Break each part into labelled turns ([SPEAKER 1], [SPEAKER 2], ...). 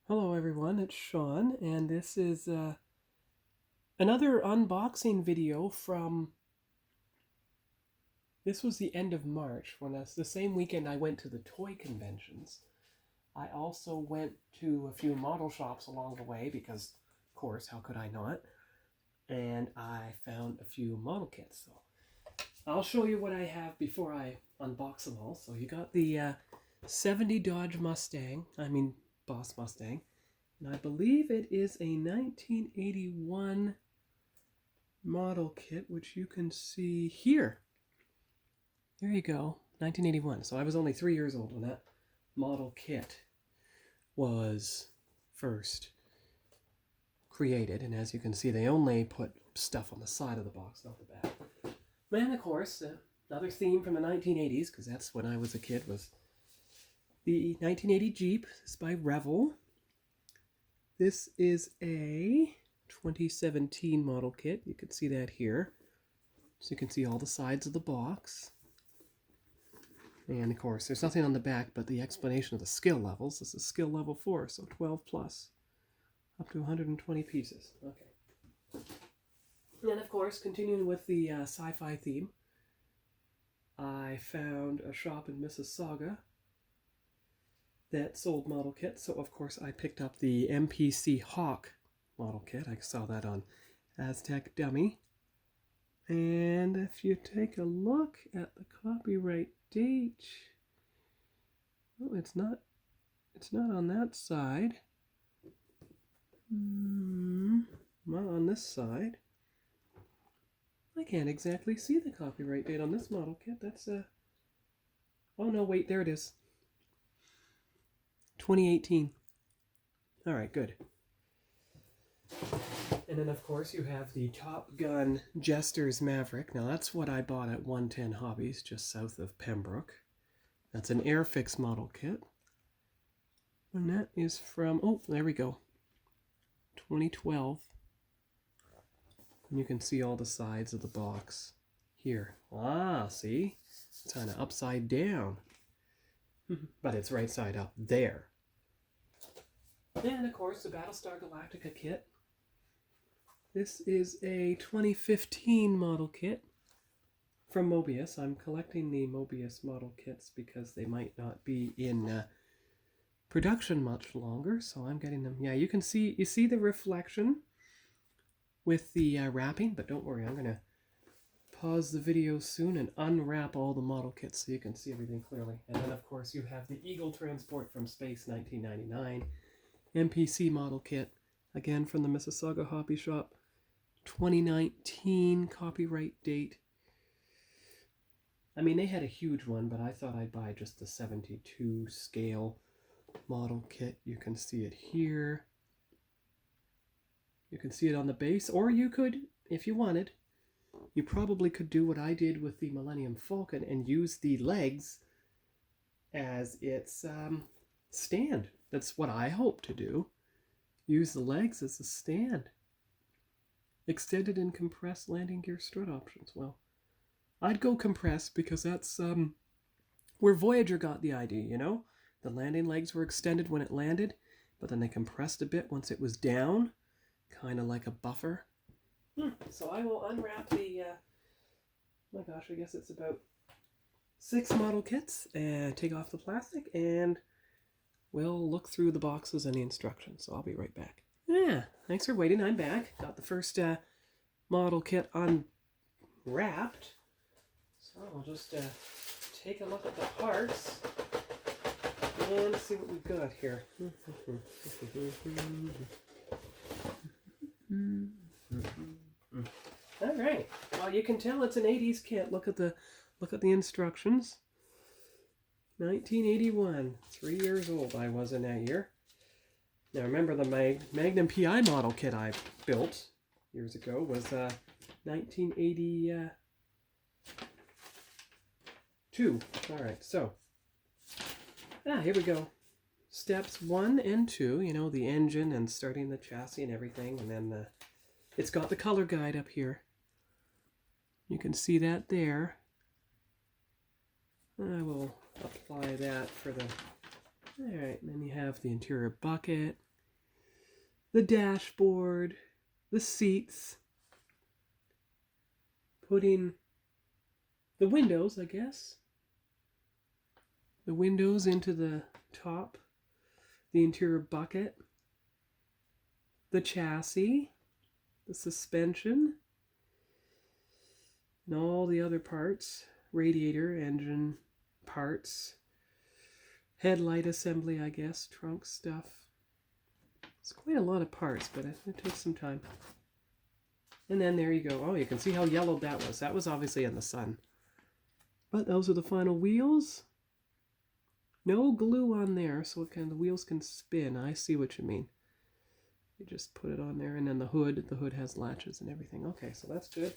[SPEAKER 1] Hello everyone, it's Sean, and this is another unboxing video from, this was the end of March, when that's the same weekend I went to the toy conventions. I also went to a few model shops along the way because, of course, how could I not? And I found a few model kits. So I'll show you what I have before I unbox them all. So you got the 70 Dodge Mustang, Boss Mustang. And I believe it is a 1981 model kit, which you can see here. There you go, 1981. So I was only 3 years old when that model kit was first created. And as you can see, they only put stuff on the side of the box, not the back. And of course, another theme from the 1980s, because that's when I was a kid, was the 1980 Jeep. This is by Revel. This is a 2017 model kit. You can see that here. So you can see all the sides of the box. And of course, there's nothing on the back but the explanation of the skill levels. This is skill level 4, so 12 plus, up to 120 pieces. Okay. And then of course, continuing with the sci-fi theme, I found a shop in Mississauga that sold model kits, so of course I picked up the Mpc Hawk Model Kit. I saw that on Aztec Dummy. And if you take a look at the copyright date, oh, it's not on that side. Not on this side. I can't exactly see the copyright date on this model kit. That's oh no, wait, there it is. 2018. All right, good. And then, of course, you have the Top Gun Jester's Maverick. Now, that's what I bought at 110 Hobbies, just south of Pembroke. That's an Airfix model kit. And that is from, oh, there we go, 2012. And you can see all the sides of the box here. Ah, see? It's kind of upside down. But it's right side up there. And of course, the BattleStar Galactica kit. This is a 2015 model kit from Mobius. I'm collecting the Mobius model kits because they might not be in production much longer, so I'm getting them. Yeah, you see the reflection with the wrapping, but don't worry, I'm going to pause the video soon and unwrap all the model kits so you can see everything clearly. And then, of course, you have the Eagle Transport from Space 1999 Mpc model kit, again from the Mississauga Hobby Shop, 2019 copyright date. I mean, they had a huge one, but I thought I'd buy just the 72 scale model kit. You can see it here. You can see it on the base, or you could, if you wanted, you probably could do what I did with the Millennium Falcon and use the legs as its stand. That's what I hope to do. Use the legs as a stand. Extended and compressed landing gear strut options. Well, I'd go compressed because that's where Voyager got the idea, you know? The landing legs were extended when it landed, but then they compressed a bit once it was down, kind of like a buffer. So I will unwrap the, my gosh, I guess it's about 6 model kits, and take off the plastic, and we'll look through the boxes and the instructions. So I'll be right back. Yeah, thanks for waiting. I'm back. Got the first model kit unwrapped. So I'll just take a look at the parts and see what we've got here. All right. Well, you can tell it's an 80s kit. Look at the instructions. 1981. 3 years old I was in that year. Now remember, the Magnum PI model kit I built years ago was 1982. All right. So here we go. Steps 1 and 2. You know, the engine and starting the chassis and everything, and then it's got the color guide up here. You can see that there. I will apply that for the... Alright, and then you have the interior bucket. the dashboard, the seats, putting the windows, I guess. The windows into the top, the interior bucket, the chassis, the suspension, and all the other parts, radiator, engine parts, headlight assembly, I guess, trunk stuff. It's quite a lot of parts, but it took some time. And then there you go. Oh, you can see how yellowed that was. That was obviously in the sun. But those are the final wheels. No glue on there, so the wheels can spin. I see what you mean. You just put it on there, and then the hood has latches and everything. Okay, so that's good.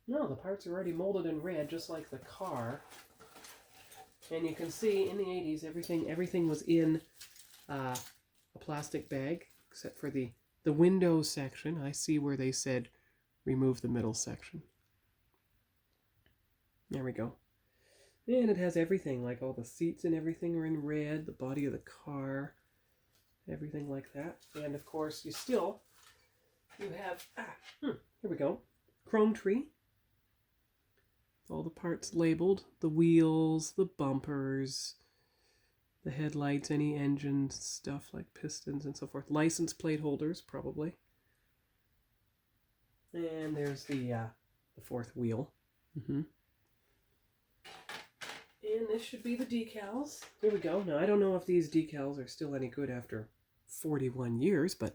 [SPEAKER 1] No, the parts are already molded in red, just like the car. And you can see in the 80s, everything was in a plastic bag, except for the window section. I see where they said remove the middle section. There we go. And it has everything, like all the seats and everything are in red, the body of the car, everything like that. And of course, you have, here we go, chrome tree. All the parts labeled, the wheels, the bumpers, the headlights, any engine stuff like pistons and so forth. License plate holders, probably. And there's the fourth wheel. And this should be the decals. Here we go. Now, I don't know if these decals are still any good after 41 years, but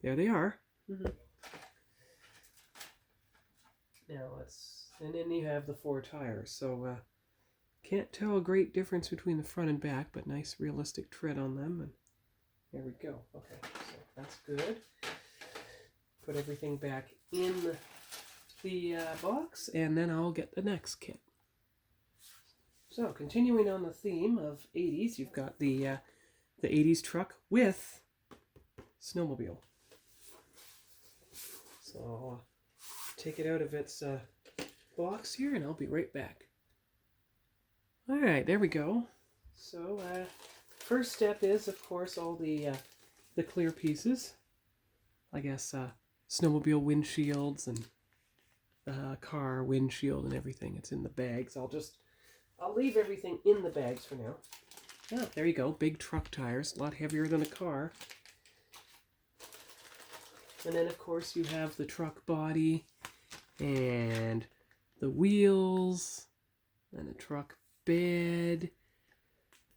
[SPEAKER 1] there they are. Now, and then you have the 4 tires. So, can't tell a great difference between the front and back, but nice realistic tread on them. And there we go. Okay, so that's good. Put everything back in the box, and then I'll get the next kit. So, continuing on the theme of 80s, you've got the 80s truck with Snowmobile. So, I'll take it out of its box here, and I'll be right back. All right, there we go. So, first step is, of course, all the clear pieces. I guess snowmobile windshields and car windshield and everything. It's in the bags. I'll leave everything in the bags for now. Oh, there you go. Big truck tires, a lot heavier than a car. And then, of course, you have the truck body and the wheels and the truck bed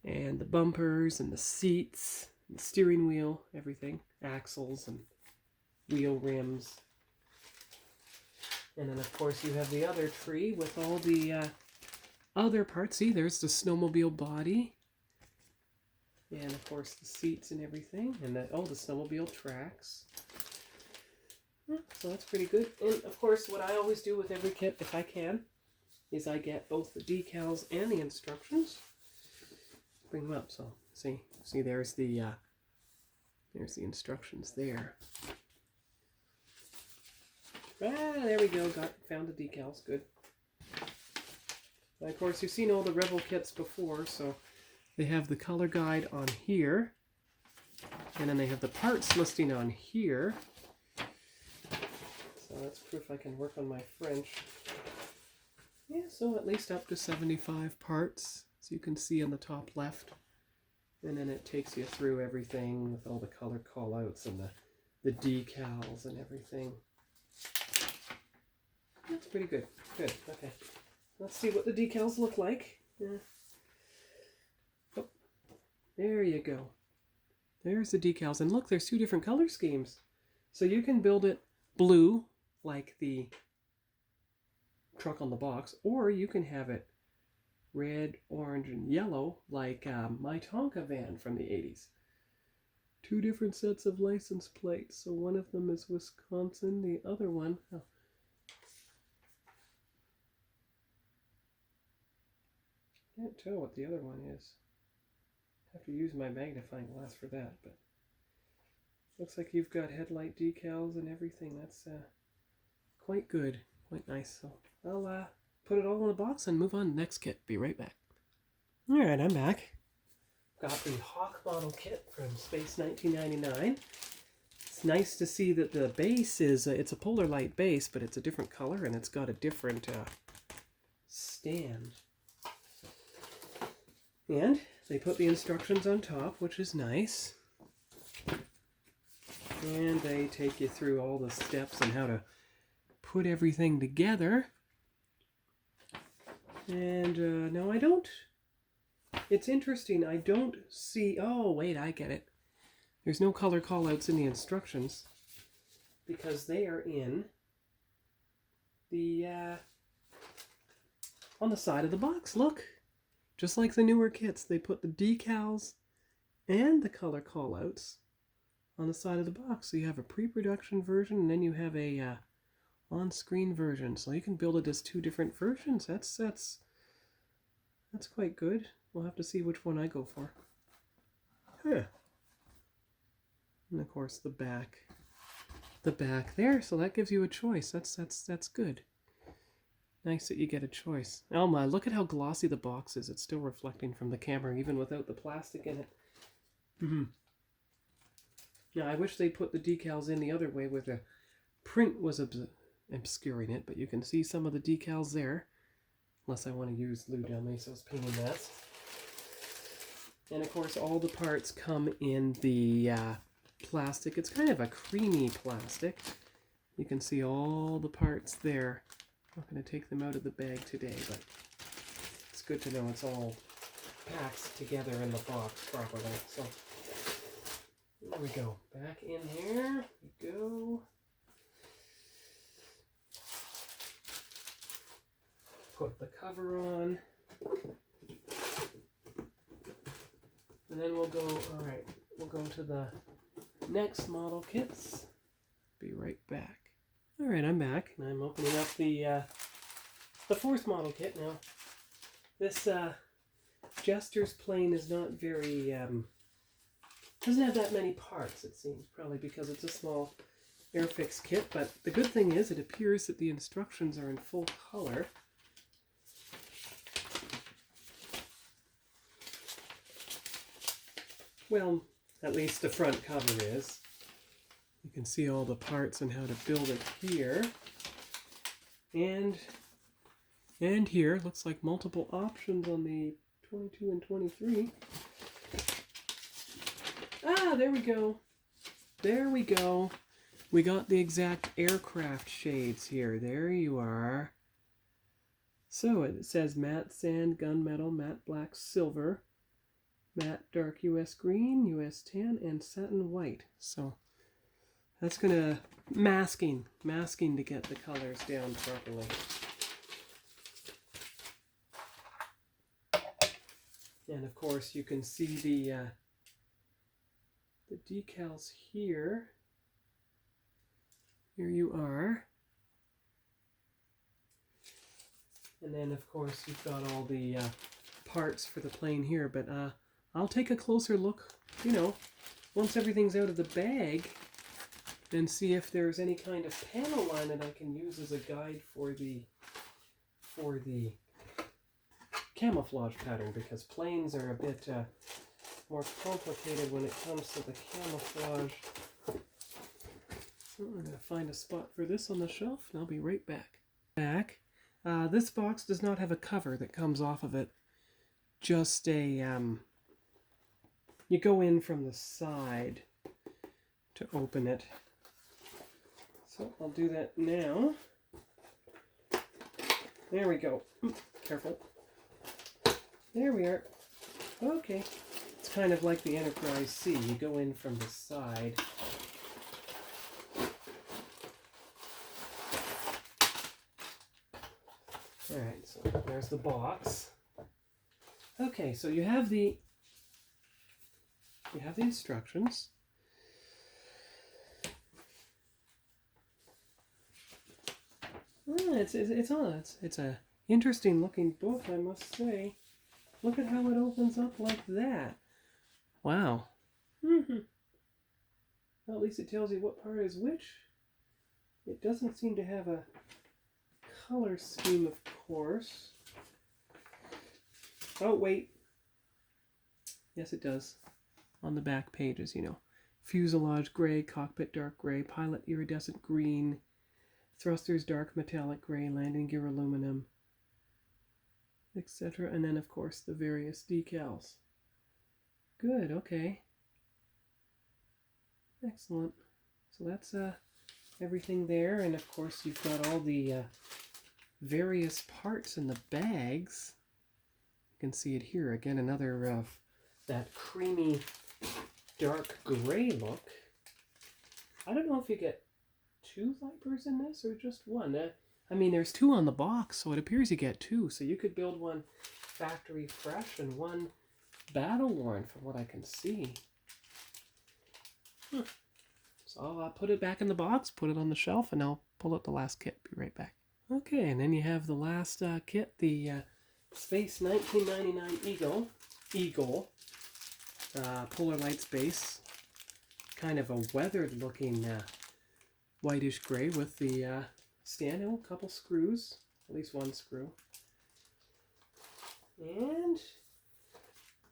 [SPEAKER 1] and the bumpers and the seats and the steering wheel, everything, axles and wheel rims. And then, of course, you have the other tree with all the other parts. See, there's the snowmobile body. And, of course, the seats and everything. And the snowmobile tracks. So that's pretty good. And, of course, what I always do with every kit, if I can, is I get both the decals and the instructions. Bring them up. So, see there's the instructions there. There we go. Found the decals. Good. And of course, you've seen all the Rebel kits before, so they have the color guide on here, and then they have the parts listing on here. So that's proof I can work on my French. Yeah, so at least up to 75 parts, as you can see on the top left. And then it takes you through everything with all the color callouts and the decals and everything. That's pretty good. Good, okay. Let's see what the decals look like. Oh, there you go. There's the decals. And look, there's 2 different color schemes. So you can build it blue, like the truck on the box, or you can have it red, orange, and yellow, like my Tonka van from the 80s. 2 different sets of license plates. So one of them is Wisconsin, the other one... Oh. Can't tell what the other one is. Have to use my magnifying glass for that, but looks like you've got headlight decals and everything. That's quite good, quite nice. So I'll put it all in a box and move on to the next kit. Be right back. All right, I'm back. Got the Hawk Model Kit from Space 1999. It's nice to see that the base is, it's a polar light base, but it's a different color and it's got a different stand. And they put the instructions on top, which is nice. And they take you through all the steps on how to put everything together. And no, I don't. It's interesting. I don't see. Oh, wait, I get it. There's no color callouts in the instructions because they are in the on the side of the box. Look, just like the newer kits, they put the decals and the color callouts on the side of the box. So you have a pre-production version, and then you have a on-screen version. So you can build it as two different versions. That's quite good. We'll have to see which one I go for. Huh. And of course the back there. So that gives you a choice. That's good. Nice that you get a choice. Oh my! Look at how glossy the box is. It's still reflecting from the camera, even without the plastic in it. Now I wish they put the decals in the other way, where the print was obscuring it, but you can see some of the decals there. Unless I want to use Lou Del Meso's painting mats. And of course all the parts come in the plastic. It's kind of a creamy plastic. You can see all the parts there. I'm not going to take them out of the bag today, but it's good to know it's all packed together in the box properly. So there we go. Back in here we go. Put the cover on. And then we'll go, alright, we'll go to the next model kits. Be right back. Alright, I'm back, and I'm opening up the fourth model kit now. This Jester's plane is not very, doesn't have that many parts, it seems, probably because it's a small Airfix kit, but the good thing is it appears that the instructions are in full color. Well, at least the front cover is. You can see all the parts and how to build it here. And here, looks like multiple options on the 22 and 23. Ah, there we go. There we go. We got the exact aircraft shades here. There you are. So it says matte sand, gunmetal, matte black, silver, matte dark US green, US tan, and satin white. So that's gonna masking to get the colors down properly. And of course you can see the decals here. Here you are. And then of course you've got all the parts for the plane here, but I'll take a closer look, you know, once everything's out of the bag, and see if there's any kind of panel line that I can use as a guide for the camouflage pattern, because planes are a bit more complicated when it comes to the camouflage. So I'm going to find a spot for this on the shelf, and I'll be right back. This box does not have a cover that comes off of it, just a you go in from the side to open it. So I'll do that now. There we go. Careful. There we are. Okay. It's kind of like the Enterprise C. You go in from the side. Alright, so there's the box. Okay, so you have the instructions. It's a interesting looking book, I must say. Look at how it opens up like that. Wow. Well, at least it tells you what part is which. It doesn't seem to have a color scheme, of course. Oh, wait. Yes, it does. On the back pages, you know. fuselage gray, cockpit dark gray, pilot iridescent green, thrusters dark metallic gray, landing gear aluminum, etc. And then, of course, the various decals. Good, okay. Excellent. So that's everything there. And, of course, you've got all the various parts in the bags. You can see it here. Again, another that creamy dark gray look. I don't know if you get 2 Vipers in this or just one. I mean, there's 2 on the box, so it appears you get 2. So you could build one factory fresh and one battle worn from what I can see. So I'll put it back in the box, put it on the shelf, and I'll pull out the last kit. Be right back. Okay, and then you have the last kit, the Space 1999 Eagle Polar Lights base. Kind of a weathered looking whitish gray with the stand, a couple screws, at least one screw. And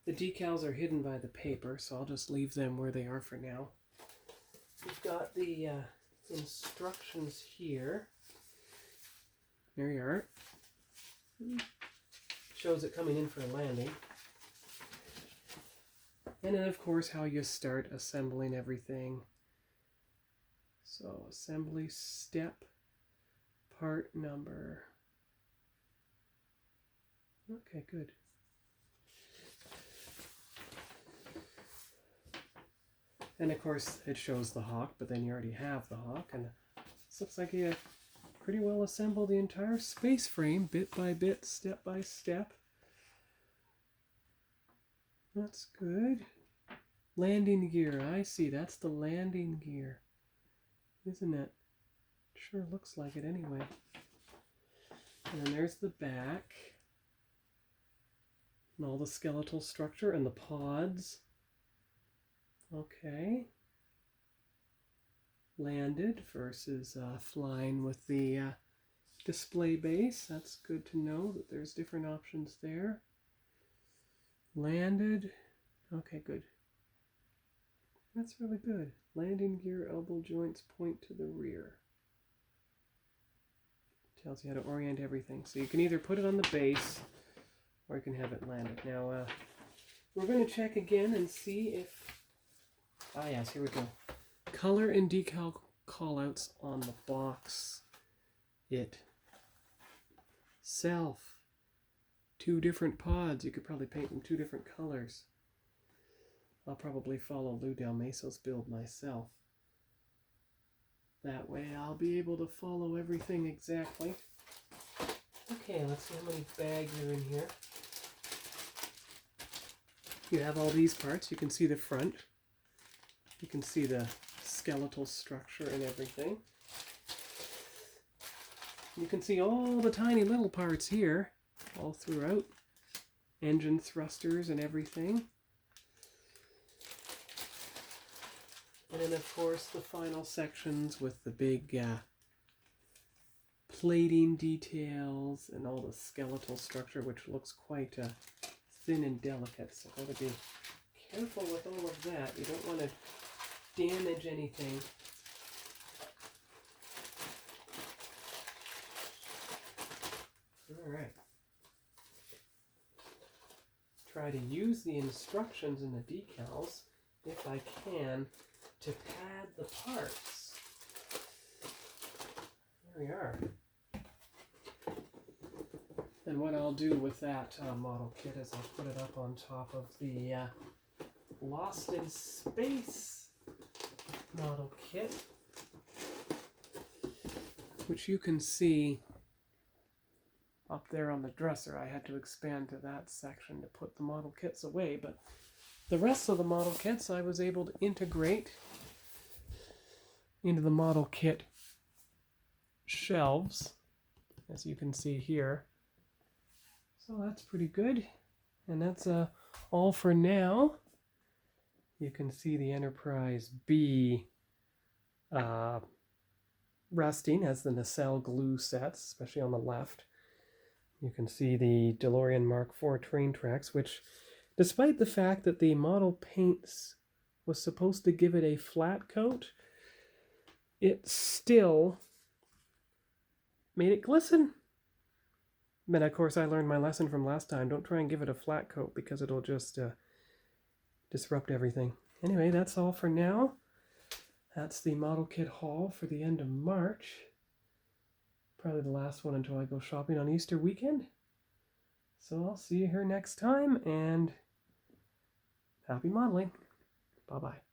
[SPEAKER 1] the decals are hidden by the paper, so I'll just leave them where they are for now. We've got the instructions here. There you are. Shows it coming in for a landing. And then, of course, how you start assembling everything. So, assembly step, part number. Okay, good. And, of course, it shows the Hawk, but then you already have the Hawk. And this looks like you pretty well assembled the entire space frame, bit by bit, step by step. That's good. Landing gear, I see. That's the landing gear. Isn't it? Sure looks like it anyway. And then there's the back. And all the skeletal structure and the pods. Okay. Landed versus flying with the display base. That's good to know that there's different options there. Landed. Okay, good. That's really good. Landing gear elbow joints point to the rear. Tells you how to orient everything. So you can either put it on the base or you can have it landed. Now, we're going to check again and see if... Ah, yes, here we go. Color and decal callouts on the box. Self. 2 different pods. You could probably paint them 2 different colors. I'll probably follow Lou Del Meso's build myself. That way I'll be able to follow everything exactly. Okay, let's see how many bags are in here. You have all these parts. You can see the front. You can see the skeletal structure and everything. You can see all the tiny little parts here, all throughout. Engine thrusters and everything. And then, of course, the final sections with the big plating details and all the skeletal structure, which looks quite thin and delicate. So got to be careful with all of that. You don't want to damage anything. All right. Try to use the instructions in the decals, if I can, to pad the parts. There we are. And what I'll do with that model kit is I'll put it up on top of the Lost in Space model kit, which you can see up there on the dresser. I had to expand to that section to put the model kits away, but the rest of the model kits I was able to integrate into the model kit shelves, as you can see here. So that's pretty good. And that's all for now. You can see the Enterprise B resting as the nacelle glue sets, especially on the left. You can see the DeLorean Mark IV train tracks, which, despite the fact that the model paints was supposed to give it a flat coat, it still made it glisten. But of course I learned my lesson from last time. Don't try and give it a flat coat because it'll just disrupt everything. Anyway, that's all for now. That's the model kit haul for the end of March. Probably the last one until I go shopping on Easter weekend. So I'll see you here next time, and happy modeling. Bye-bye.